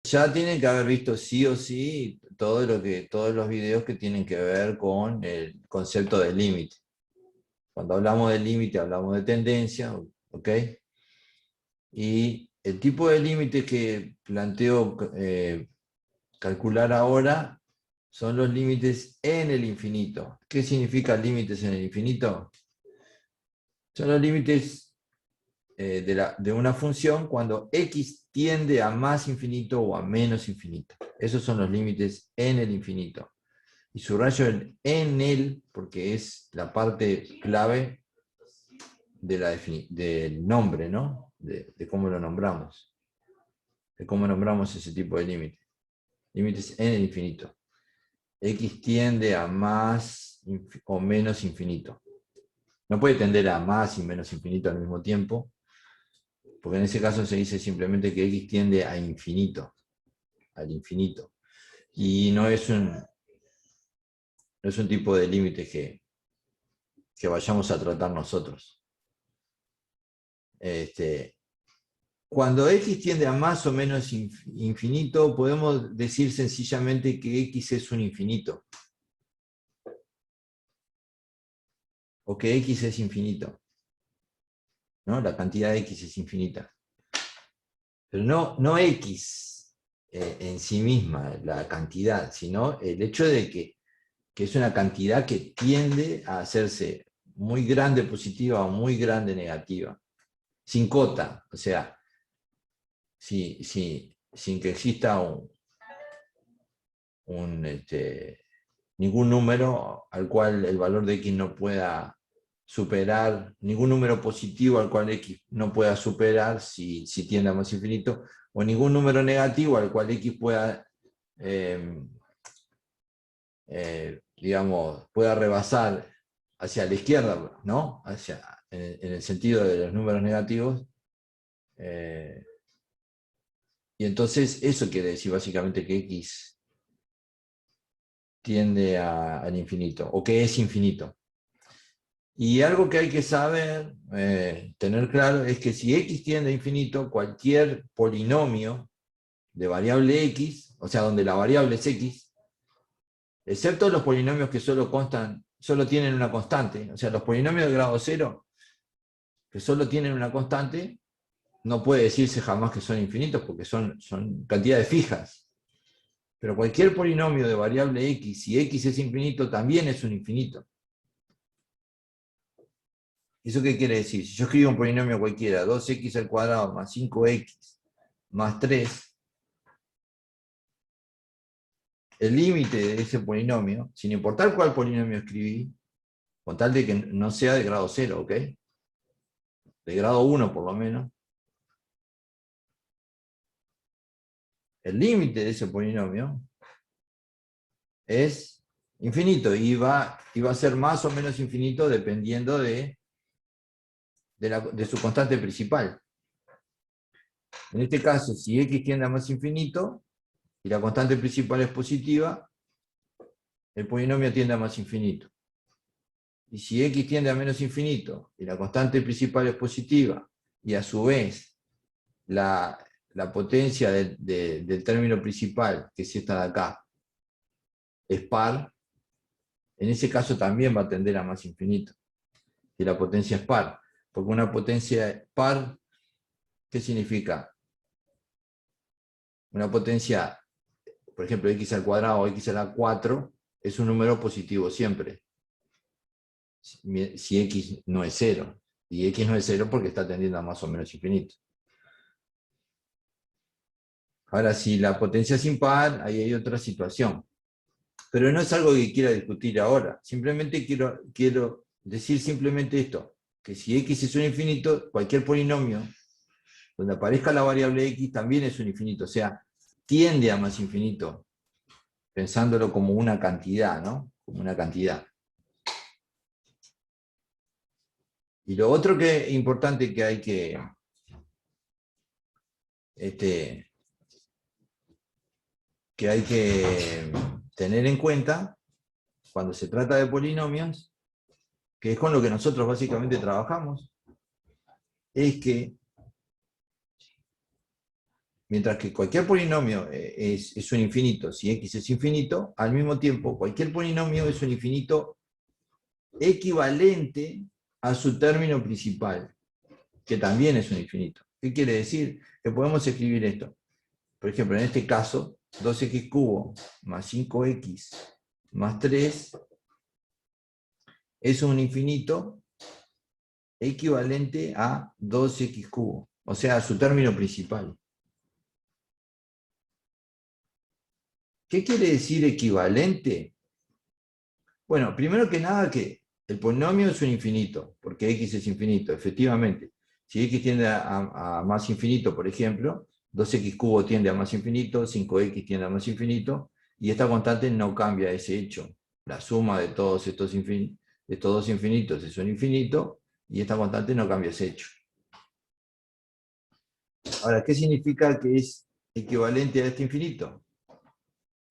Ya tienen que haber visto sí o sí todos los videos que tienen que ver con el concepto de límite. Cuando hablamos de límite hablamos de tendencia, ¿ok? Y el tipo de límite que planteo calcular ahora son los límites en el infinito. ¿Qué significa límites en el infinito? Son los límites de una función cuando x tiende a más infinito o a menos infinito. Esos son los límites en el infinito. Y subrayo el en el porque es la parte clave del nombre, ¿no? De cómo lo nombramos. De cómo nombramos ese tipo de límite. Límites en el infinito. X tiende a más o menos infinito. No puede tender a más y menos infinito al mismo tiempo, porque en ese caso se dice simplemente que X tiende a infinito, al infinito. Y no es un tipo de límite que vayamos a tratar nosotros. Cuando X tiende a más o menos infinito, podemos decir sencillamente que X es un infinito. O que X es infinito. ¿No? La cantidad de X es infinita. Pero no X en sí misma, la cantidad, sino el hecho de que es una cantidad que tiende a hacerse muy grande positiva o muy grande negativa. Sin cota, o sea, sin que exista ningún número al cual el valor de X no pueda superar, ningún número positivo al cual X no pueda superar si tiende a más infinito, o ningún número negativo al cual X pueda, digamos, pueda rebasar hacia la izquierda, ¿no? En el sentido de los números negativos. Y entonces eso quiere decir básicamente que X tiende al infinito, o que es infinito. Y algo que hay que saber, tener claro, es que si X tiende a infinito, cualquier polinomio de variable X, o sea, donde la variable es X, excepto los polinomios que solo tienen una constante, o sea, los polinomios de grado cero, que solo tienen una constante, no puede decirse jamás que son infinitos, porque son cantidades fijas. Pero cualquier polinomio de variable X, si X es infinito, también es un infinito. ¿Eso qué quiere decir? Si yo escribo un polinomio cualquiera, 2x al cuadrado más 5x más 3, el límite de ese polinomio, sin importar cuál polinomio escribí, con tal de que no sea de grado 0, ¿ok? De grado 1 por lo menos, el límite de ese polinomio es infinito y va a ser más o menos infinito dependiendo de su constante principal. En este caso, si x tiende a más infinito y la constante principal es positiva, el polinomio tiende a más infinito. Y si x tiende a menos infinito y la constante principal es positiva y a su vez la potencia del término principal, que es esta de acá, es par, en ese caso también va a tender a más infinito. Si la potencia es par. Porque una potencia par, ¿qué significa? Una potencia, por ejemplo, x al cuadrado o x a la 4, es un número positivo siempre. Si x no es 0. Y x no es 0 porque está tendiendo a más o menos infinito. Ahora, si la potencia es impar, ahí hay otra situación. Pero no es algo que quiera discutir ahora. Simplemente quiero decir simplemente esto, que si x es un infinito, cualquier polinomio donde aparezca la variable x también es un infinito, o sea, tiende a más infinito, pensándolo como una cantidad, ¿no? Como una cantidad. Y lo otro que es importante que hay que tener en cuenta cuando se trata de polinomios, que es con lo que nosotros básicamente trabajamos, es que mientras que cualquier polinomio es un infinito, si x es infinito, al mismo tiempo cualquier polinomio es un infinito equivalente a su término principal, que también es un infinito. ¿Qué quiere decir? Que podemos escribir esto. Por ejemplo, en este caso, 2x cubo más 5x más 3 es un infinito equivalente a 2x cubo, o sea, a su término principal. ¿Qué quiere decir equivalente? Bueno, primero que nada que el polinomio es un infinito, porque x es infinito, efectivamente. Si x tiende a más infinito, por ejemplo, 2x cubo tiende a más infinito, 5x tiende a más infinito, y esta constante no cambia ese hecho. La suma de todos estos dos infinitos es un infinito, y esta constante no cambia ese hecho. Ahora, ¿qué significa que es equivalente a este infinito?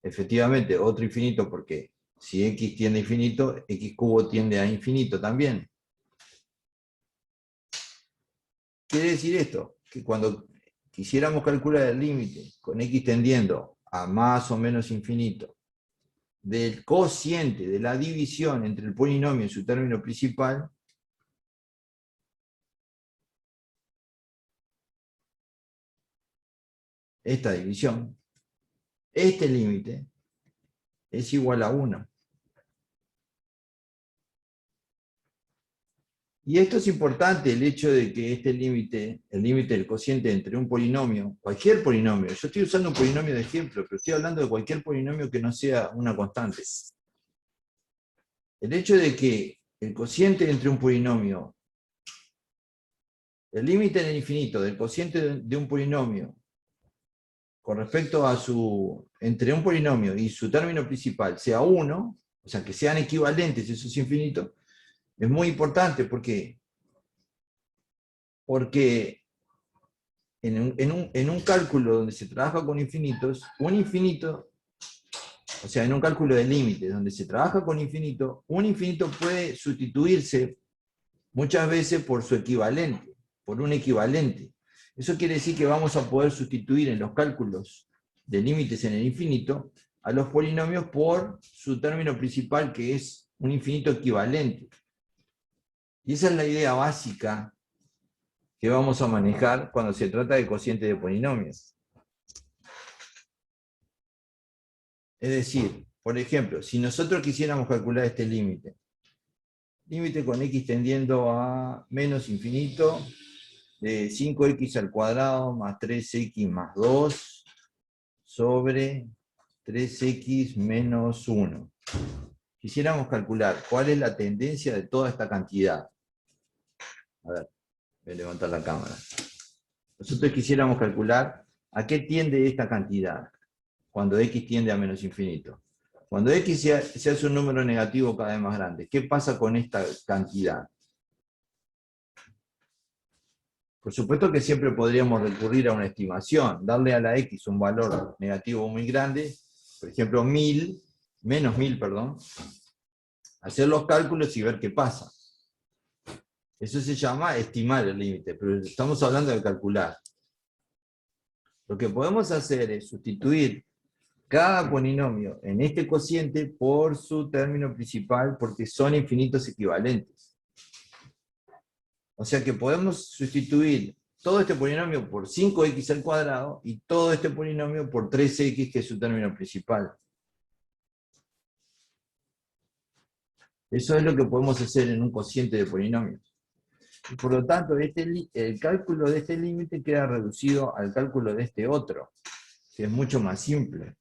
Efectivamente, otro infinito, porque si x tiende a infinito, x cubo tiende a infinito también. Quiere decir esto, que cuando quisiéramos calcular el límite con x tendiendo a más o menos infinito del cociente de la división entre el polinomio y su término principal, esta división, este límite es igual a 1. Y esto es importante, el hecho de que este límite, el límite del cociente entre un polinomio, cualquier polinomio, yo estoy usando un polinomio de ejemplo, pero estoy hablando de cualquier polinomio que no sea una constante. El hecho de que el cociente entre un polinomio, el límite en el infinito del cociente de un polinomio con respecto a entre un polinomio y su término principal sea 1, o sea, que sean equivalentes esos infinitos, es muy importante porque en un cálculo donde se trabaja con infinitos, un infinito, o sea, en un cálculo de límites donde se trabaja con infinito, un infinito puede sustituirse muchas veces por su equivalente, por un equivalente. Eso quiere decir que vamos a poder sustituir en los cálculos de límites en el infinito a los polinomios por su término principal, que es un infinito equivalente. Y esa es la idea básica que vamos a manejar cuando se trata de cociente de polinomios. Es decir, por ejemplo, si nosotros quisiéramos calcular este límite con x tendiendo a menos infinito, de 5x al cuadrado más 3x más 2 sobre 3x menos 1. Quisiéramos calcular cuál es la tendencia de toda esta cantidad. A ver, voy a levantar la cámara. Nosotros quisiéramos calcular a qué tiende esta cantidad cuando x tiende a menos infinito. Cuando x se hace un número negativo cada vez más grande, ¿qué pasa con esta cantidad? Por supuesto que siempre podríamos recurrir a una estimación, darle a la x un valor negativo muy grande, por ejemplo menos 1000, perdón, hacer los cálculos y ver qué pasa. Eso se llama estimar el límite, pero estamos hablando de calcular. Lo que podemos hacer es sustituir cada polinomio en este cociente por su término principal, porque son infinitos equivalentes. O sea que podemos sustituir todo este polinomio por 5x al cuadrado y todo este polinomio por 3x, que es su término principal. Eso es lo que podemos hacer en un cociente de polinomios. Y por lo tanto, el cálculo de este límite queda reducido al cálculo de este otro, que es mucho más simple.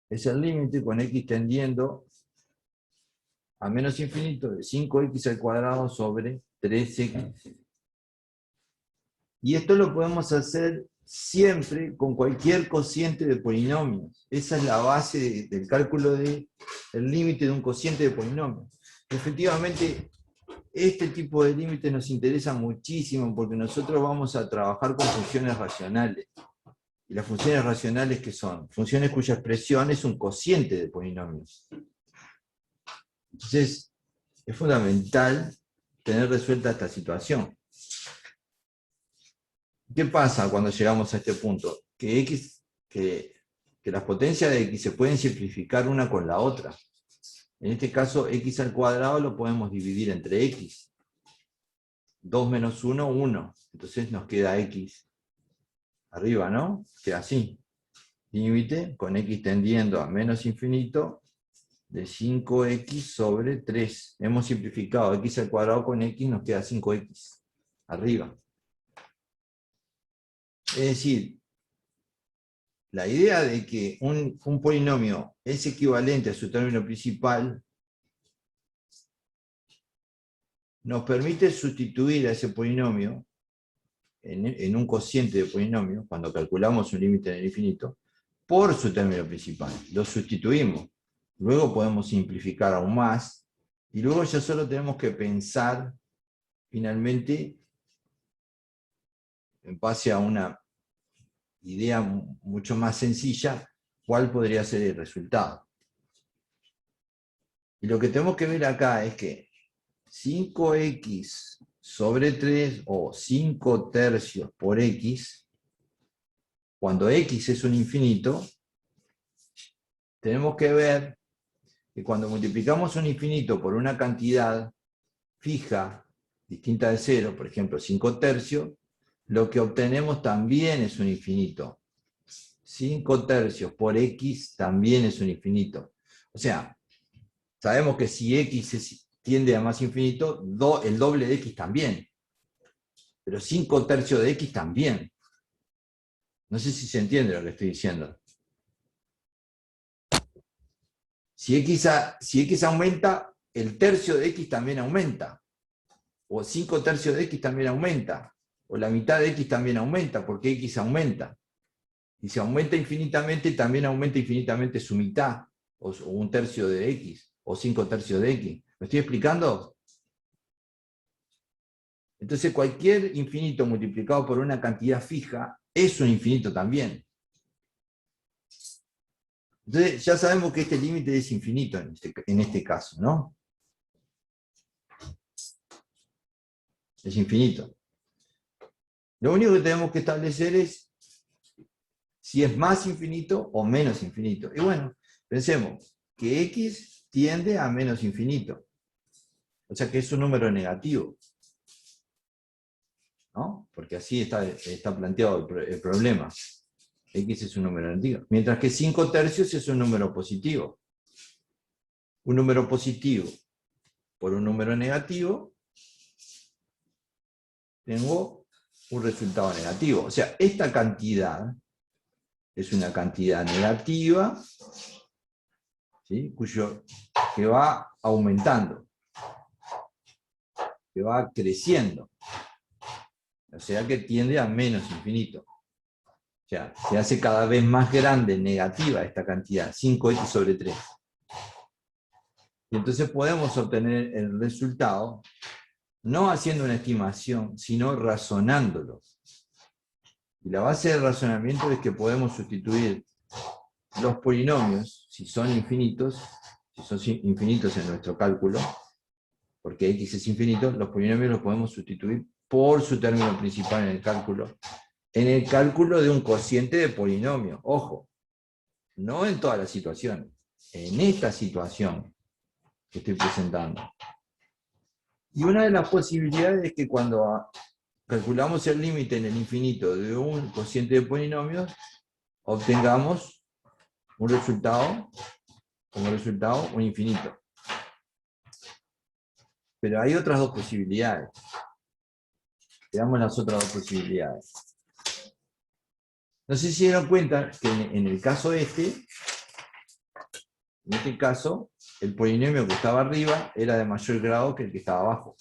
Es el límite con x tendiendo a menos infinito de 5x al cuadrado sobre 3x. Y esto lo podemos hacer siempre con cualquier cociente de polinomios. Esa es la base del cálculo del límite de un cociente de polinomios. Efectivamente, este tipo de límite nos interesa muchísimo porque nosotros vamos a trabajar con funciones racionales. ¿Y las funciones racionales qué son? Funciones cuya expresión es un cociente de polinomios. Entonces, es fundamental tener resuelta esta situación. ¿Qué pasa cuando llegamos a este punto? Que las potencias de x se pueden simplificar una con la otra. En este caso, x al cuadrado lo podemos dividir entre x. 2 menos 1, 1. Entonces nos queda x arriba, ¿no? Queda así. Límite con x tendiendo a menos infinito de 5x sobre 3. Hemos simplificado x al cuadrado con x, nos queda 5x arriba. Es decir, la idea de que un polinomio es equivalente a su término principal nos permite sustituir a ese polinomio en un cociente de polinomio, cuando calculamos un límite en el infinito, por su término principal. Lo sustituimos. Luego podemos simplificar aún más, y luego ya solo tenemos que pensar, finalmente, en base a una idea mucho más sencilla, cuál podría ser el resultado. Y lo que tenemos que ver acá es que 5x sobre 3 o 5 tercios por x, cuando x es un infinito, tenemos que ver que cuando multiplicamos un infinito por una cantidad fija, distinta de 0, por ejemplo 5 tercios, lo que obtenemos también es un infinito. 5 tercios por x también es un infinito. O sea, sabemos que si x tiende a más infinito, el doble de x también. Pero 5 tercios de x también. No sé si se entiende lo que estoy diciendo. Si x aumenta, el tercio de x también aumenta. O 5 tercios de x también aumenta. O la mitad de x también aumenta, porque x aumenta. Y si aumenta infinitamente, también aumenta infinitamente su mitad, o un tercio de x, o 5 tercios de x. ¿Me estoy explicando? Entonces cualquier infinito multiplicado por una cantidad fija es un infinito también. Entonces ya sabemos que este límite es infinito en este caso, ¿no? Es infinito. Lo único que tenemos que establecer es si es más infinito o menos infinito. Y bueno, pensemos que x tiende a menos infinito. O sea que es un número negativo, ¿no? Porque así está planteado el problema. X es un número negativo. Mientras que 5 tercios es un número positivo. Un número positivo por un número negativo, tengo un resultado negativo. O sea, esta cantidad es una cantidad negativa, ¿sí? Que va aumentando, que va creciendo. O sea, que tiende a menos infinito. O sea, se hace cada vez más grande, negativa esta cantidad, 5x sobre 3. Y entonces podemos obtener el resultado no haciendo una estimación, sino razonándolo. Y la base del razonamiento es que podemos sustituir los polinomios, si son infinitos en nuestro cálculo, porque x es infinito, los polinomios los podemos sustituir por su término principal en el cálculo de un cociente de polinomio. Ojo, no en todas las situaciones, en esta situación que estoy presentando. Y una de las posibilidades es que cuando calculamos el límite en el infinito de un cociente de polinomios, obtengamos un resultado, como resultado, un infinito. Pero hay otras dos posibilidades. Veamos las otras dos posibilidades. No sé si se dieron cuenta que en el caso en este caso, el polinomio que estaba arriba era de mayor grado que el que estaba abajo.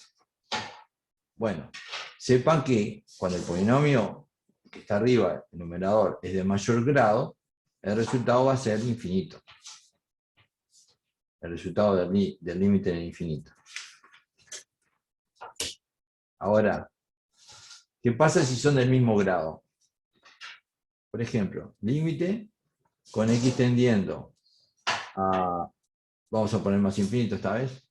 Bueno, sepan que cuando el polinomio que está arriba, el numerador, es de mayor grado, el resultado va a ser infinito. El resultado del límite en el infinito. Ahora, ¿qué pasa si son del mismo grado? Por ejemplo, límite con x tendiendo a, vamos a poner más infinito esta vez,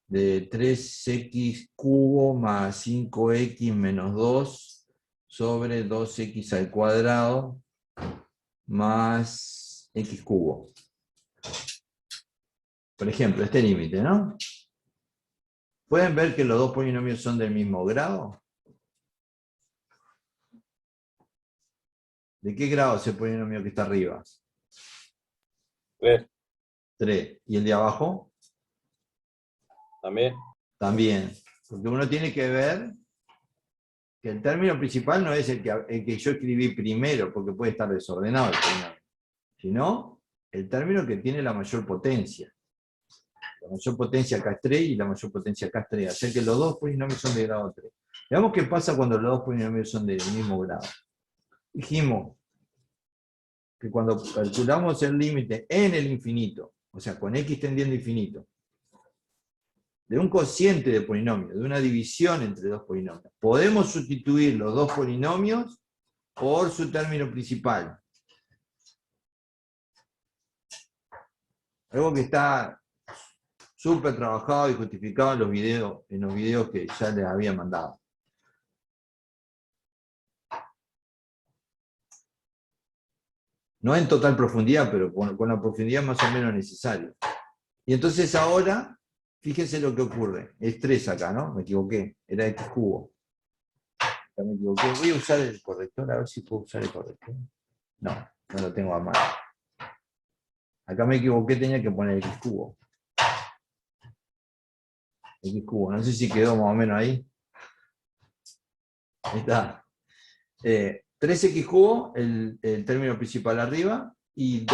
de 3x cubo más 5x menos 2 sobre 2x al cuadrado más x cubo. Por ejemplo, este límite, ¿no? ¿Pueden ver que los dos polinomios son del mismo grado? ¿De qué grado es el polinomio que está arriba? 3. 3. ¿Y el de abajo? También. También. Porque uno tiene que ver que el término principal no es el que yo escribí primero, porque puede estar desordenado el polinomio, sino el término que tiene la mayor potencia. La mayor potencia acá es 3 y la mayor potencia acá es 3. O sea que los dos polinomios son de grado 3. Veamos qué pasa cuando los dos polinomios son del mismo grado. Dijimos que cuando calculamos el límite en el infinito, o sea, con x tendiendo a infinito, de un cociente de polinomio, de una división entre dos polinomios, podemos sustituir los dos polinomios por su término principal. Algo que está súper trabajado y justificado en los videos que ya les había mandado. No en total profundidad, pero con la profundidad más o menos necesaria. Y entonces ahora, fíjense lo que ocurre. Es 3 acá, ¿no? Me equivoqué. Era x cubo. Acá me equivoqué. Voy a usar el corrector, a ver si puedo usar el corrector. No, no lo tengo a mano. Acá me equivoqué, tenía que poner x cubo. X cubo. No sé si quedó más o menos ahí. Ahí está. 3x cubo, el término principal arriba, y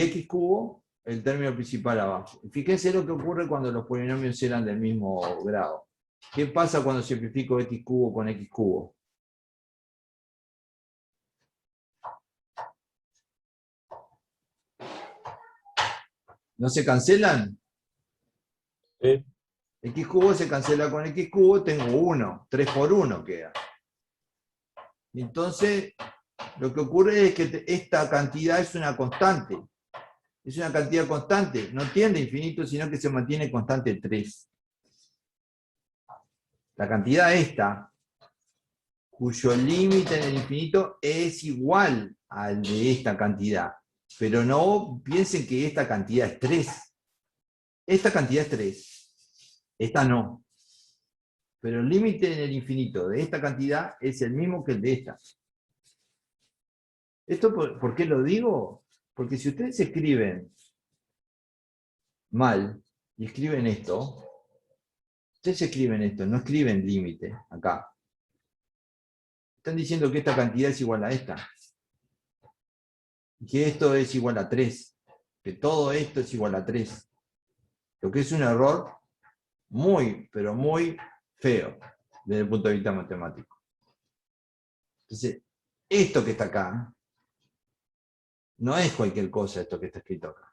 x cubo, el término principal abajo. Fíjense lo que ocurre cuando los polinomios eran del mismo grado. ¿Qué pasa cuando simplifico x cubo con x cubo? ¿No se cancelan? Sí. X cubo se cancela con x cubo, tengo 1, 3 por 1 queda. Entonces, lo que ocurre es que esta cantidad es una constante. Es una cantidad constante, no tiende a infinito, sino que se mantiene constante 3. La cantidad esta, cuyo límite en el infinito es igual al de esta cantidad. Pero no piensen que esta cantidad es 3. Esta cantidad es 3. Esta no. Pero el límite en el infinito de esta cantidad es el mismo que el de esta. ¿Esto por qué lo digo? Porque si ustedes escriben mal y escriben esto, ustedes escriben esto, no escriben límite acá. Están diciendo que esta cantidad es igual a esta. Que esto es igual a 3. Que todo esto es igual a 3. Lo que es un error muy, pero muy feo desde el punto de vista matemático. Entonces, esto que está acá no es cualquier cosa esto que está escrito acá.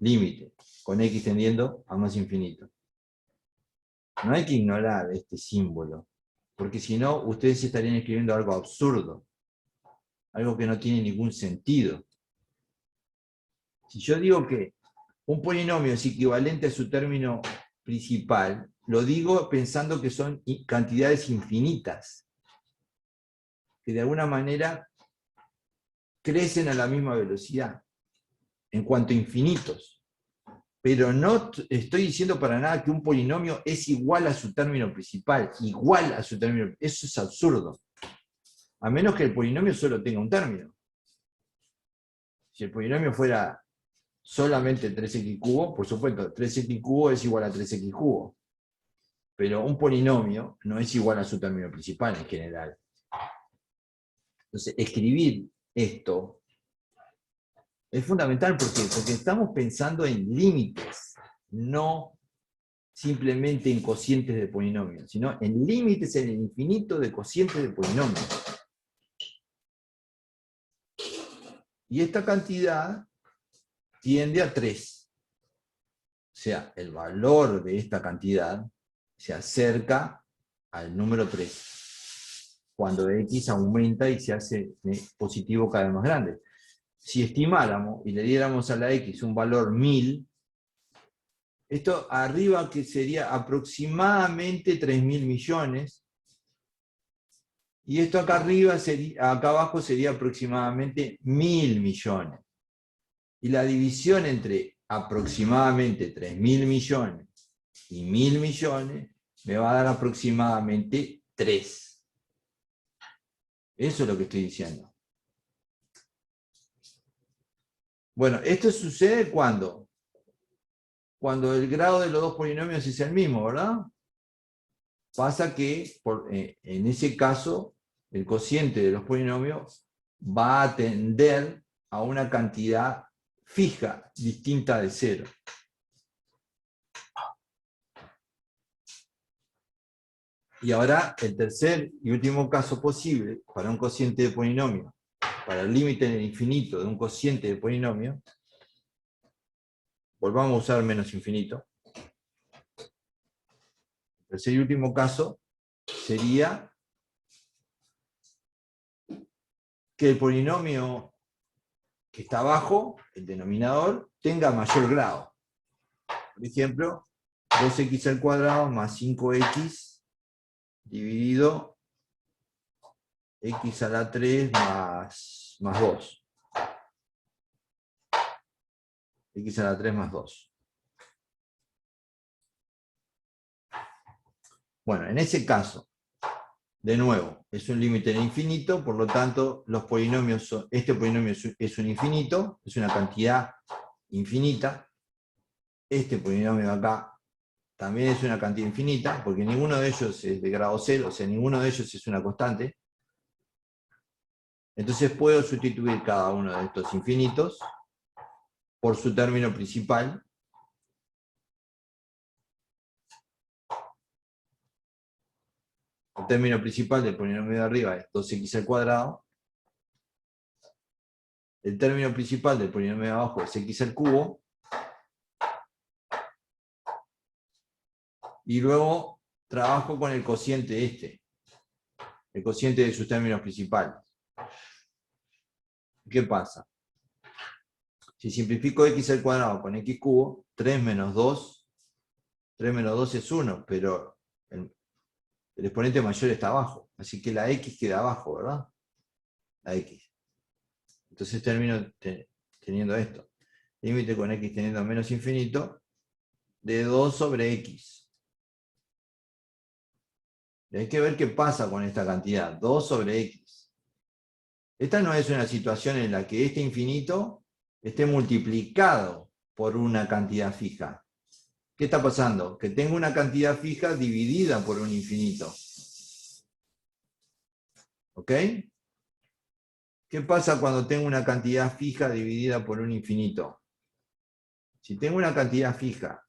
Límite, con x tendiendo a más infinito. No hay que ignorar este símbolo, porque si no, ustedes estarían escribiendo algo absurdo, algo que no tiene ningún sentido. Si yo digo que un polinomio es equivalente a su término principal, lo digo pensando que son cantidades infinitas, que de alguna manera crecen a la misma velocidad, en cuanto a infinitos. Pero no estoy diciendo para nada que un polinomio es igual a su término principal, igual a su término. Eso es absurdo. A menos que el polinomio solo tenga un término. Si el polinomio fuera solamente 3x cubo, por supuesto, 3x cubo es igual a 3x cubo. Pero un polinomio no es igual a su término principal en general. Entonces, escribir esto es fundamental porque estamos pensando en límites, no simplemente en cocientes de polinomios, sino en límites en el infinito de cocientes de polinomios. Y esta cantidad tiende a 3. O sea, el valor de esta cantidad se acerca al número 3, cuando x aumenta y se hace positivo cada vez más grande. Si estimáramos y le diéramos a la x un valor 1000, esto arriba que sería aproximadamente 3.000 millones, Y esto acá arriba, acá abajo sería aproximadamente 1.000 millones. Y la división entre aproximadamente 3.000 millones y 1.000 millones me va a dar aproximadamente 3. Eso es lo que estoy diciendo. Bueno, esto sucede cuando el grado de los dos polinomios es el mismo, ¿verdad? Pasa que en ese caso el cociente de los polinomios va a tender a una cantidad fija, distinta de 0. Y ahora el tercer y último caso posible para un cociente de polinomio, para el límite en el infinito de un cociente de polinomio, volvamos a usar menos infinito. El tercer y último caso sería que el polinomio que está abajo, el denominador, tenga mayor grado. Por ejemplo, 2x al cuadrado más 5x dividido x a la 3 más 2. X a la 3 más 2. Bueno, en ese caso, de nuevo, es un límite en infinito, por lo tanto, los polinomios este polinomio es un infinito, es una cantidad infinita. Este polinomio de acá también es una cantidad infinita, porque ninguno de ellos es de grado 0, o sea, ninguno de ellos es una constante. Entonces puedo sustituir cada uno de estos infinitos por su término principal. El término principal del polinomio de arriba es 2x al cuadrado. El término principal del polinomio de abajo es x al cubo. Y luego trabajo con el cociente este. El cociente de sus términos principales. ¿Qué pasa? Si simplifico x al cuadrado con x cubo, 3 menos 2 es 1, pero el exponente mayor está abajo. Así que la x queda abajo, ¿verdad? La x. Entonces termino teniendo esto. Límite con x teniendo menos infinito de 2 sobre x. Y hay que ver qué pasa con esta cantidad, 2 sobre x. Esta no es una situación en la que este infinito esté multiplicado por una cantidad fija. ¿Qué está pasando? Que tengo una cantidad fija dividida por un infinito. ¿Ok? ¿Qué pasa cuando tengo una cantidad fija dividida por un infinito? Si tengo una cantidad fija,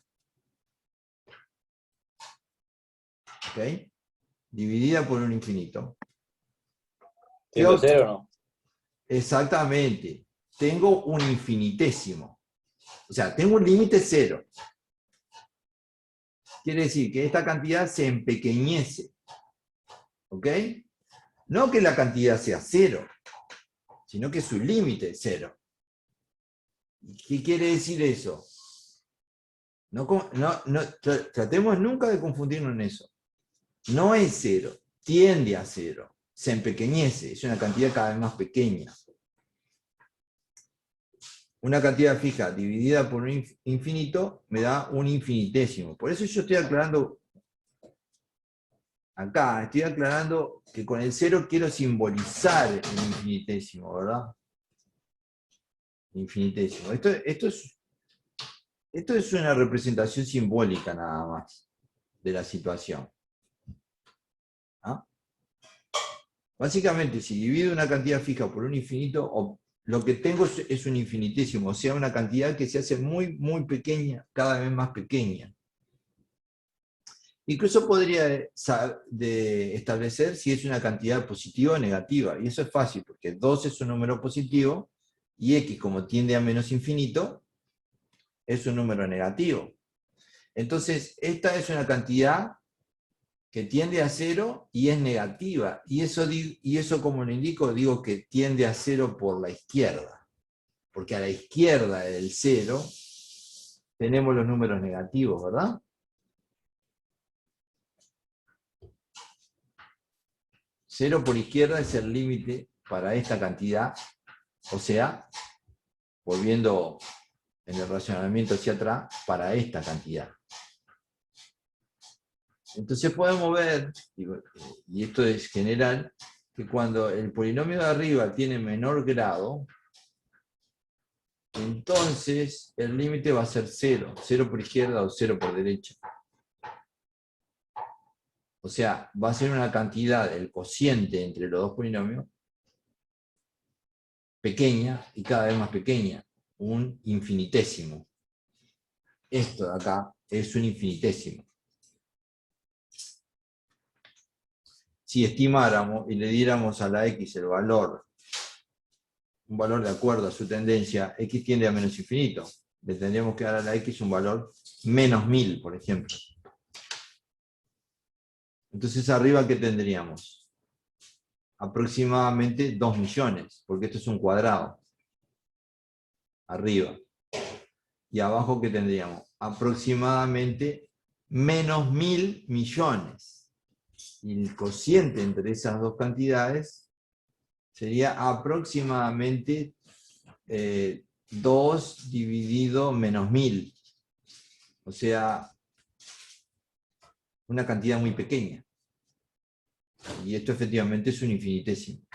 ¿ok? Dividida por un infinito. ¿Siendo 0 o no? Exactamente. Tengo un infinitésimo. O sea, tengo un límite 0. Quiere decir que esta cantidad se empequeñece. ¿Ok? No que la cantidad sea 0, sino que su límite es 0. ¿Qué quiere decir eso? Tratemos nunca de confundirnos en eso. No es 0, tiende a 0, se empequeñece, es una cantidad cada vez más pequeña. Una cantidad fija dividida por un infinito me da un infinitésimo. Por eso yo estoy aclarando acá, estoy aclarando que con el 0 quiero simbolizar el infinitésimo, ¿verdad? Infinitésimo. Esto es una representación simbólica nada más de la situación. ¿Ah? Básicamente, si divido una cantidad fija por un infinito, lo que tengo es un infinitésimo, o sea, una cantidad que se hace muy, muy pequeña, cada vez más pequeña. Incluso podría establecer si es una cantidad positiva o negativa, y eso es fácil, porque 2 es un número positivo, y x, como tiende a menos infinito, es un número negativo. Entonces, esta es una cantidad que tiende a 0 y es negativa. Y eso como lo indico, digo que tiende a 0 por la izquierda. Porque a la izquierda del 0 tenemos los números negativos, ¿verdad? 0 por izquierda es el límite para esta cantidad, o sea, volviendo en el racionamiento hacia atrás, para esta cantidad. Entonces podemos ver, y esto es general, que cuando el polinomio de arriba tiene menor grado, entonces el límite va a ser 0, 0 por izquierda o 0 por derecha. O sea, va a ser una cantidad, el cociente entre los dos polinomios, pequeña y cada vez más pequeña, un infinitésimo. Esto de acá es un infinitésimo. Si estimáramos y le diéramos a la x el valor, un valor de acuerdo a su tendencia, x tiende a menos infinito. Le tendríamos que dar a la x un valor menos 1000, por ejemplo. Entonces arriba, ¿qué tendríamos? Aproximadamente 2 millones, porque esto es un cuadrado. Arriba. Y abajo, ¿qué tendríamos? Aproximadamente menos 1000 millones. Y el cociente entre esas dos cantidades sería aproximadamente 2 dividido menos 1000. O sea, una cantidad muy pequeña. Y esto efectivamente es un infinitésimo.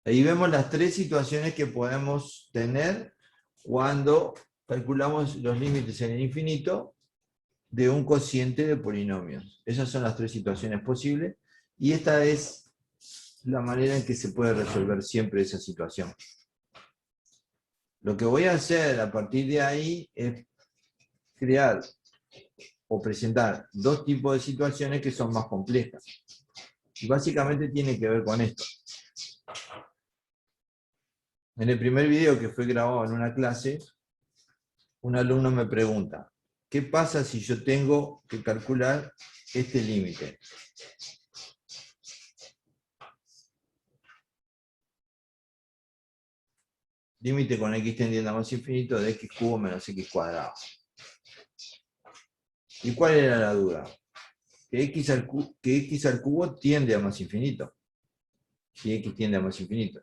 Ahí vemos las tres situaciones que podemos tener cuando calculamos los límites en el infinito de un cociente de polinomios. Esas son las tres situaciones posibles, y esta es la manera en que se puede resolver siempre esa situación. Lo que voy a hacer a partir de ahí es crear o presentar dos tipos de situaciones que son más complejas. Y básicamente tiene que ver con esto. En el primer video que fue grabado en una clase, un alumno me pregunta, ¿qué pasa si yo tengo que calcular este límite? Límite con x tendiendo a más infinito de x cubo menos x cuadrado. ¿Y cuál era la duda? Que x al cubo tiende a más infinito. Si x tiende a más infinito.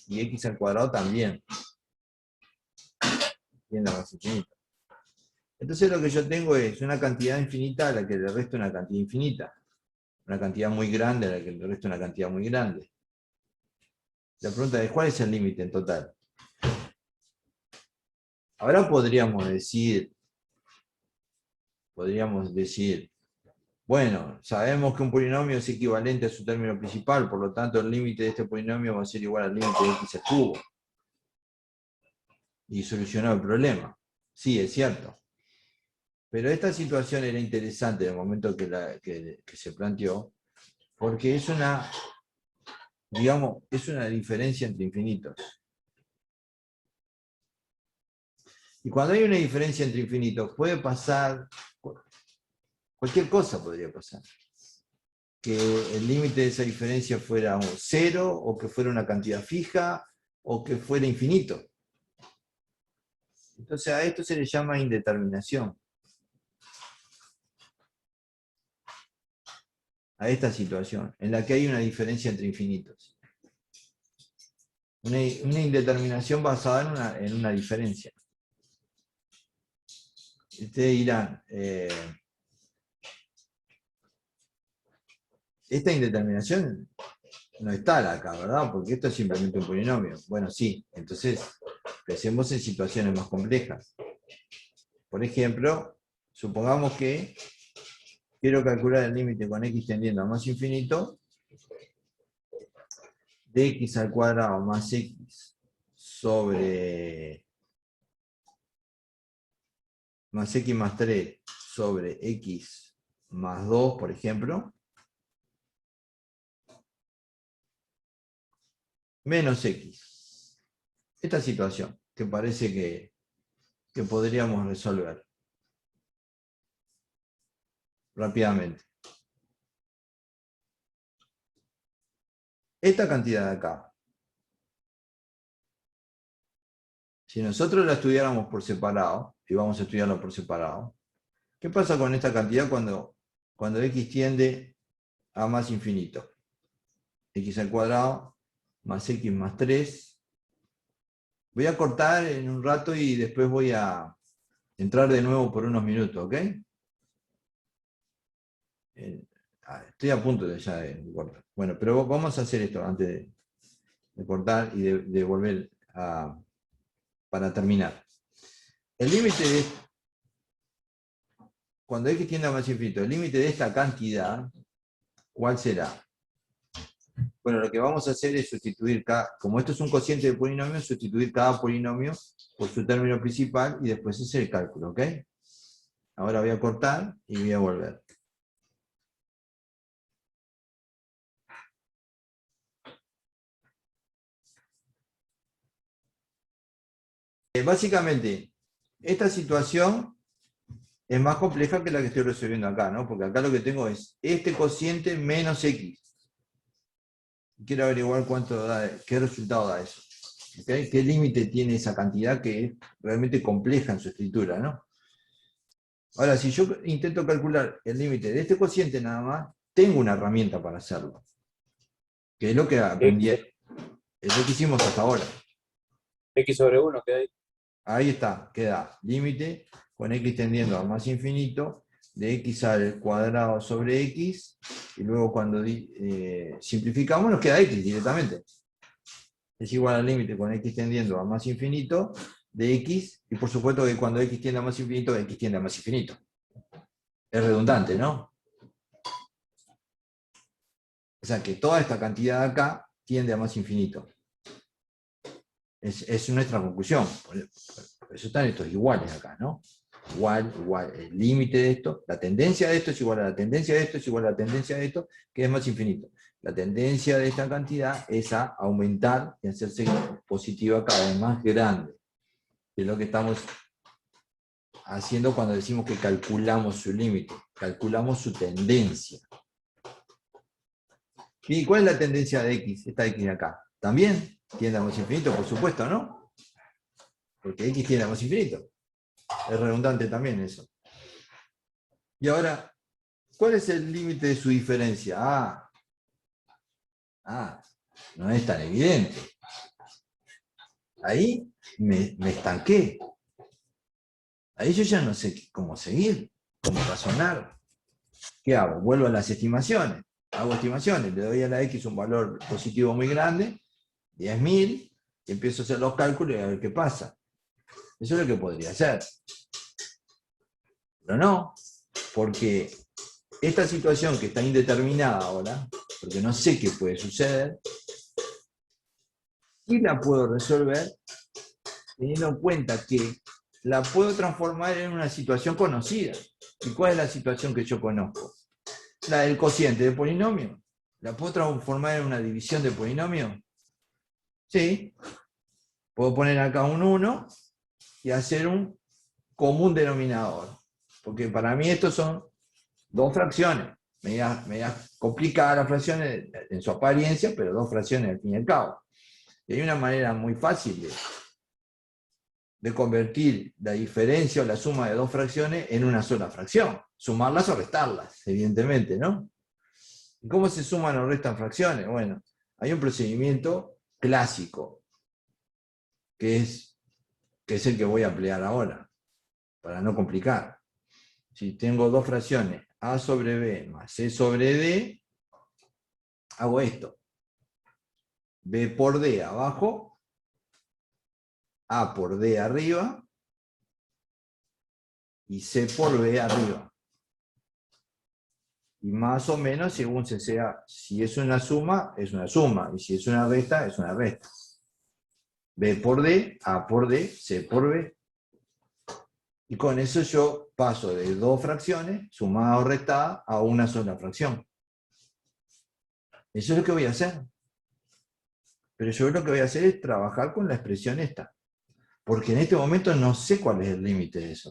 Y x al cuadrado también tiende a más infinito. Entonces lo que yo tengo es una cantidad infinita a la que le resto una cantidad infinita. Una cantidad muy grande a la que le resto una cantidad muy grande. La pregunta es, ¿cuál es el límite en total? Ahora podríamos decir, bueno, sabemos que un polinomio es equivalente a su término principal, por lo tanto el límite de este polinomio va a ser igual al límite de x al cubo. Y solucionar el problema. Sí, es cierto. Pero esta situación era interesante en el momento que se planteó, porque es una, digamos, es una diferencia entre infinitos. Y cuando hay una diferencia entre infinitos, puede pasar, cualquier cosa podría pasar. Que el límite de esa diferencia fuera un 0, o que fuera una cantidad fija, o que fuera infinito. Entonces a esto se le llama indeterminación. A esta situación, en la que hay una diferencia entre infinitos. Una indeterminación basada en una diferencia. Ustedes dirán, esta indeterminación no está acá, ¿verdad? Porque esto es simplemente un polinomio. Bueno, sí, entonces pensemos en situaciones más complejas. Por ejemplo, supongamos que quiero calcular el límite con x tendiendo a más infinito de x al cuadrado más x sobre más x más 3 sobre x más 2, por ejemplo, menos x. Esta situación que parece que podríamos resolver rápidamente. Esta cantidad de acá, si nosotros la estudiáramos por separado, y vamos a estudiarla por separado, ¿qué pasa con esta cantidad cuando x tiende a más infinito. X al cuadrado más X más 3. Voy a cortar en un rato y después voy a entrar de nuevo por unos minutos, ¿ok? Estoy a punto de ya de cortar. Bueno, pero vamos a hacer esto antes de cortar y de volver para terminar. El límite de, cuando X tiende a más infinito, el límite de esta cantidad, ¿cuál será? Bueno, lo que vamos a hacer es sustituir como esto es un cociente de polinomio, sustituir cada polinomio por su término principal y después hacer el cálculo, ¿ok? Ahora voy a cortar y voy a volver. Básicamente, esta situación es más compleja que la que estoy resolviendo acá, ¿no? Porque acá lo que tengo es este cociente menos X. Quiero averiguar qué resultado da eso. ¿Okay? ¿Qué límite tiene esa cantidad que es realmente compleja en su escritura, ¿no? Ahora, si yo intento calcular el límite de este cociente nada más, tengo una herramienta para hacerlo. Que es lo que aprendí, es lo que hicimos hasta ahora. X sobre 1, ¿qué hay? Ahí está, queda límite con X tendiendo a más infinito de X al cuadrado sobre X, y luego cuando simplificamos nos queda X directamente. Es igual al límite con X tendiendo a más infinito de X, y por supuesto que cuando X tiende a más infinito, X tiende a más infinito. Es redundante, ¿no? O sea que toda esta cantidad de acá tiende a más infinito. Es nuestra conclusión. Por eso están estos iguales acá, ¿no? Igual, el límite de esto, la tendencia de esto es igual a la tendencia de esto, es igual a la tendencia de esto, que es más infinito. La tendencia de esta cantidad es a aumentar y hacerse positiva cada vez más grande. Es lo que estamos haciendo cuando decimos que calculamos su límite, calculamos su tendencia. ¿Y cuál es la tendencia de X? Esta X de acá. También tiende a más infinito, por supuesto, ¿no? Porque X tiende a más infinito. Es redundante también eso. Y ahora, ¿cuál es el límite de su diferencia? No es tan evidente. Ahí me estanqué. Ahí yo ya no sé cómo seguir, cómo razonar. ¿Qué hago? Vuelvo a las estimaciones. Hago estimaciones, le doy a la X un valor positivo muy grande, 10.000, y empiezo a hacer los cálculos y a ver qué pasa. Eso es lo que podría hacer. Pero no, porque esta situación que está indeterminada ahora, porque no sé qué puede suceder, y la puedo resolver teniendo en cuenta que la puedo transformar en una situación conocida. ¿Y cuál es la situación que yo conozco? La del cociente de polinomio. ¿La puedo transformar en una división de polinomio? Sí. Puedo poner acá un 1 y hacer un común denominador. Porque para mí estos son dos fracciones. Medias complicadas las fracciones en su apariencia, pero dos fracciones al fin y al cabo. Y hay una manera muy fácil de convertir la diferencia o la suma de dos fracciones en una sola fracción. Sumarlas o restarlas, evidentemente, ¿no? ¿Y cómo se suman o restan fracciones? Bueno, hay un procedimiento clásico, que es el que voy a emplear ahora, para no complicar. Si tengo dos fracciones, a sobre b más c sobre d, hago esto. b por d abajo, a por d arriba, y c por b arriba. Y más o menos, según se sea, si es una suma, es una suma, y si es una resta, es una resta. B por D, A por D, C por B. Y con eso yo paso de dos fracciones, sumada o restada, a una sola fracción. Eso es lo que voy a hacer. Pero yo lo que voy a hacer es trabajar con la expresión esta. Porque en este momento no sé cuál es el límite de eso.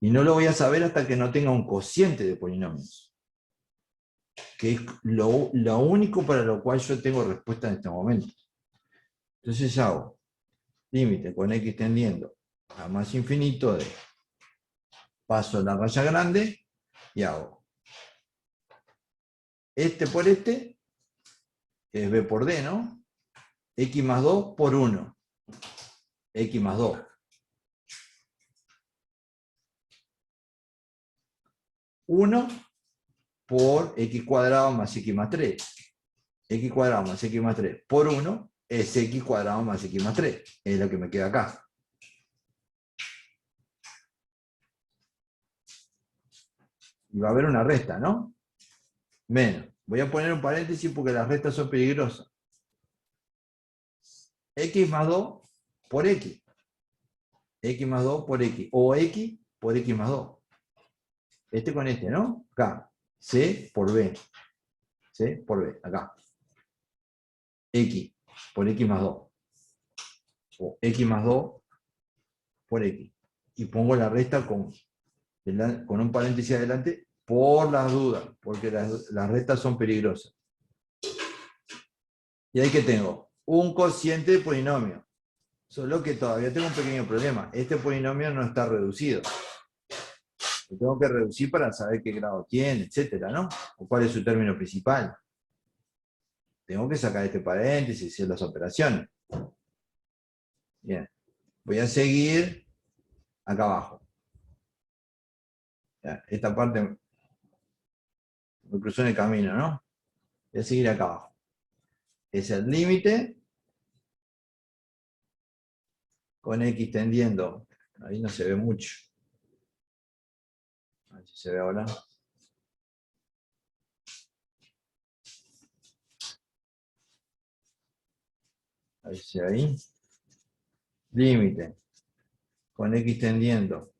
Y no lo voy a saber hasta que no tenga un cociente de polinomios. Que es lo único para lo cual yo tengo respuesta en este momento. Entonces hago límite con X tendiendo a más infinito de paso la raya grande y hago este por este, que es b por d, ¿no? X más 2 por 1. X más 2. 1 por x cuadrado más x más 3. X cuadrado más x más 3 por 1 es x cuadrado más x más 3. Es lo que me queda acá. Y va a haber una resta, ¿no? Menos. Voy a poner un paréntesis porque las restas son peligrosas. X más 2 por x. X más 2 por x. O x por x más 2. Este con este, ¿no? Acá. C por B. C por B. Acá. X por x más 2. O x más 2 por x. Y pongo la resta con un paréntesis adelante por las dudas, porque las restas son peligrosas. Y ahí que tengo un cociente de polinomio. Solo que todavía tengo un pequeño problema. Este polinomio no está reducido. Lo tengo que reducir para saber qué grado tiene, etcétera, ¿no? O cuál es su término principal. Tengo que sacar este paréntesis y hacer las operaciones. Bien. Voy a seguir acá abajo. Ya, esta parte me cruzó en el camino, ¿no? Voy a seguir acá abajo. Es el límite con x tendiendo. Ahí no se ve mucho. A ver si se ve ahora. A ver si se ve ahí. Límite con x tendiendo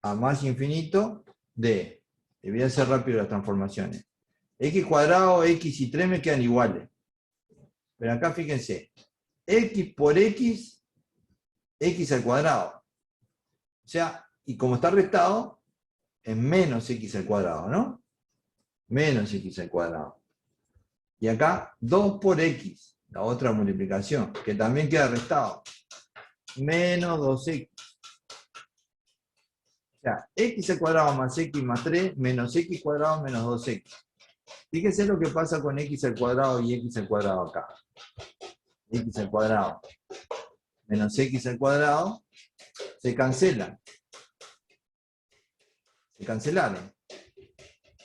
a más infinito de, y voy a hacer rápido las transformaciones, x cuadrado, x y 3 me quedan iguales. Pero acá fíjense, x por x, x al cuadrado. O sea, y como está restado, es menos x al cuadrado, ¿no? Menos x al cuadrado. Y acá 2 por x, la otra multiplicación, que también queda restado. Menos 2x. O sea, x al cuadrado más x más 3 menos x cuadrado menos 2x. Fíjense lo que pasa con x al cuadrado y x al cuadrado acá. X al cuadrado menos x al cuadrado se cancelan. Se cancelaron.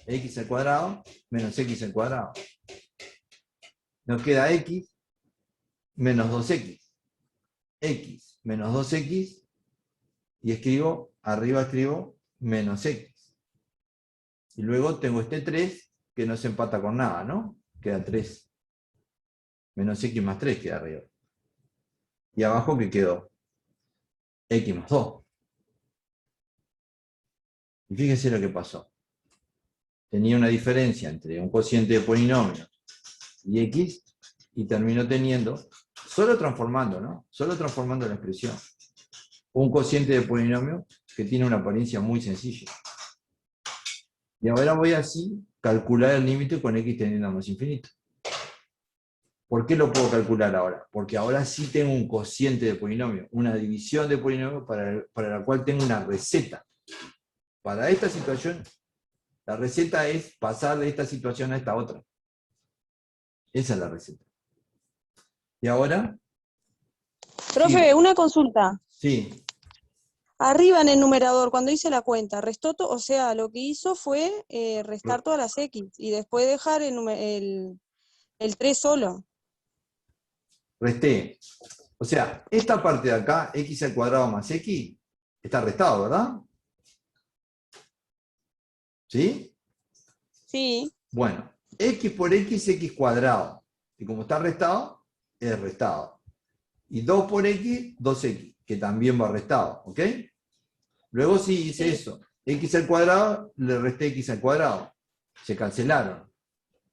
X al cuadrado menos x al cuadrado. Nos queda x menos 2x. X menos 2x y arriba escribo menos x. Y luego tengo este 3 que no se empata con nada, ¿no? Queda 3. Menos x más 3 queda arriba. Y abajo, ¿qué quedó? X más 2. Y fíjense lo que pasó. Tenía una diferencia entre un cociente de polinomio y x, y terminó teniendo, solo transformando, ¿no? Solo transformando la expresión. Un cociente de polinomio que tiene una apariencia muy sencilla. Y ahora voy así calcular el límite con x tendiendo a más infinito. ¿Por qué lo puedo calcular ahora? Porque ahora sí tengo un cociente de polinomio, una división de polinomio para la cual tengo una receta. Para esta situación, la receta es pasar de esta situación a esta otra. Esa es la receta. ¿Y ahora? Profe, Sí. una consulta. Sí. Arriba en el numerador, cuando hice la cuenta, restó todo, o sea, lo que hizo fue restar todas las X y después dejar el 3 solo. Resté. O sea, esta parte de acá, x al cuadrado más x, está restado, ¿verdad? ¿Sí? Sí. Bueno, x por x, x cuadrado. Y como está restado, es restado. Y 2 por x, 2x, que también va restado, ¿ok? Luego sí hice eso. X al cuadrado, le resté x al cuadrado. Se cancelaron.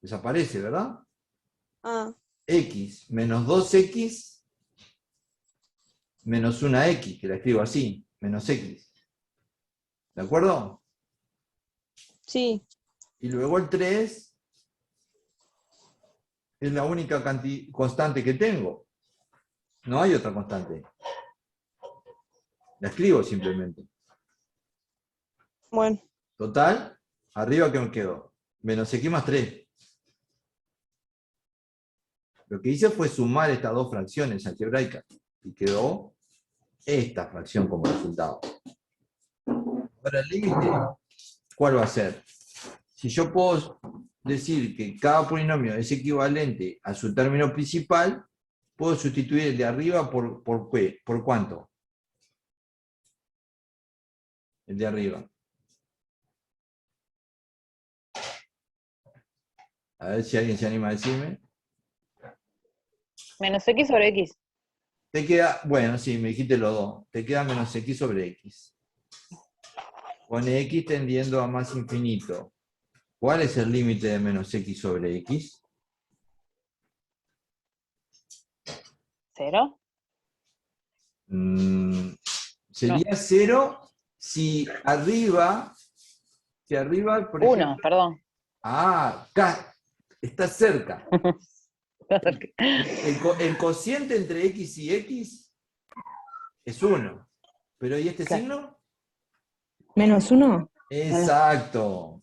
Desaparece, ¿verdad? Ah, X menos 2x menos una x, que la escribo así, menos x. ¿De acuerdo? sí. Y luego el 3 es la única constante que tengo. No hay otra constante. La escribo simplemente. Bueno. Total, arriba que me quedó. Menos x más 3. Lo que hice fue sumar estas dos fracciones algebraicas y quedó esta fracción como resultado. Ahora el límite, ¿cuál va a ser? Si yo puedo decir que cada polinomio es equivalente a su término principal, puedo sustituir el de arriba por ¿qué? ¿Por cuánto? El de arriba. A ver si alguien se anima a decirme. Menos X sobre X. Te queda, bueno, sí, me dijiste los dos. Te queda menos X sobre X. Con X tendiendo a más infinito. ¿Cuál es el límite de menos X sobre X? ¿Cero? Sería 0 si arriba, por ejemplo... 1, perdón. Está cerca. El cociente entre X y X es 1. Pero ¿y este Claro. signo? ¿Menos 1? Exacto.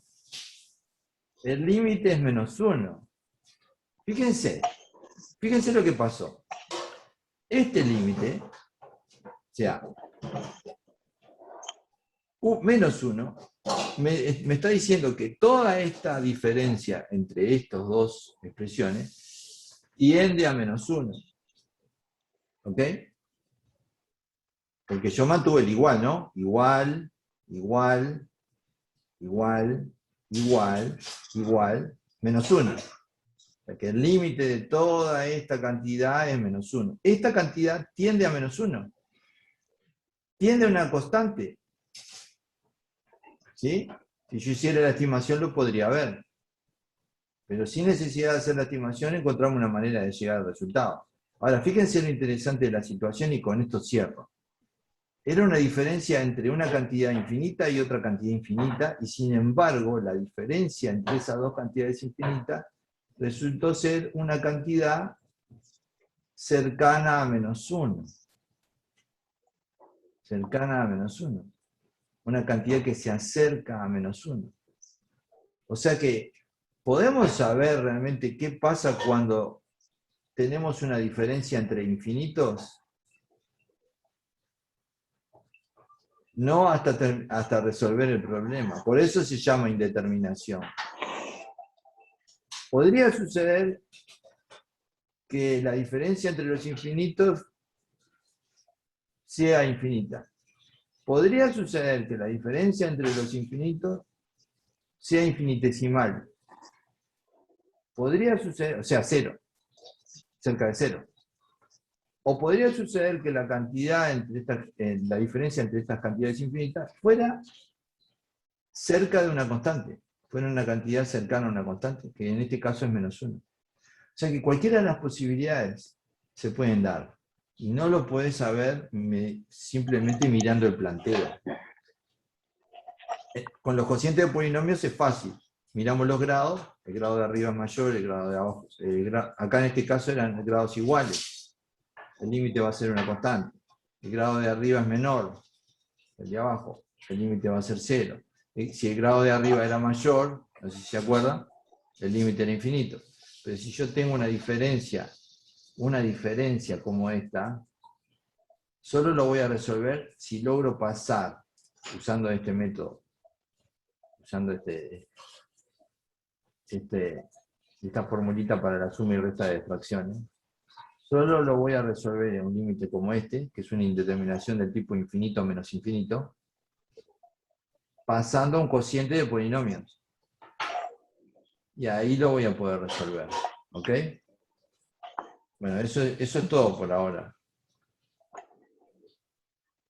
El límite es menos 1. Fíjense lo que pasó. Este límite, o sea, menos 1, me está diciendo que toda esta diferencia entre estas dos expresiones tiende a menos 1. ¿Ok? Porque yo mantuve el igual, ¿no? Igual, igual, igual, igual, igual, menos 1. O sea que el límite de toda esta cantidad es menos 1. Esta cantidad tiende a menos 1. Tiende a una constante. ¿Sí? Si yo hiciera la estimación lo podría ver. Pero sin necesidad de hacer la estimación encontramos una manera de llegar al resultado. Ahora, fíjense lo interesante de la situación y con esto cierro. Era una diferencia entre una cantidad infinita y otra cantidad infinita, y sin embargo, la diferencia entre esas dos cantidades infinitas resultó ser una cantidad cercana a menos 1. Cercana a menos 1. Una cantidad que se acerca a menos 1. O sea que, ¿podemos saber realmente qué pasa cuando tenemos una diferencia entre infinitos? No hasta resolver el problema. Por eso se llama indeterminación. Podría suceder que la diferencia entre los infinitos sea infinita. Podría suceder que la diferencia entre los infinitos sea infinitesimal. Podría suceder, o sea, 0, cerca de 0. O podría suceder que la cantidad la diferencia entre estas cantidades infinitas fuera cerca de una constante, fuera una cantidad cercana a una constante, que en este caso es menos 1. O sea que cualquiera de las posibilidades se pueden dar. Y no lo puedes saber simplemente mirando el planteo. Con los cocientes de polinomios es fácil. Miramos los grados, el grado de arriba es mayor, el grado de abajo. Acá en este caso eran grados iguales. El límite va a ser una constante. El grado de arriba es menor, el de abajo. El límite va a ser 0. Si el grado de arriba era mayor, no sé si se acuerdan, el límite era infinito. Pero si yo tengo una diferencia como esta, solo lo voy a resolver si logro pasar, usando este método, usando esta formulita para la suma y resta de fracciones. Solo lo voy a resolver en un límite como este, que es una indeterminación del tipo infinito menos infinito, pasando a un cociente de polinomios. Y ahí lo voy a poder resolver. ¿Ok? Bueno, eso es todo por ahora.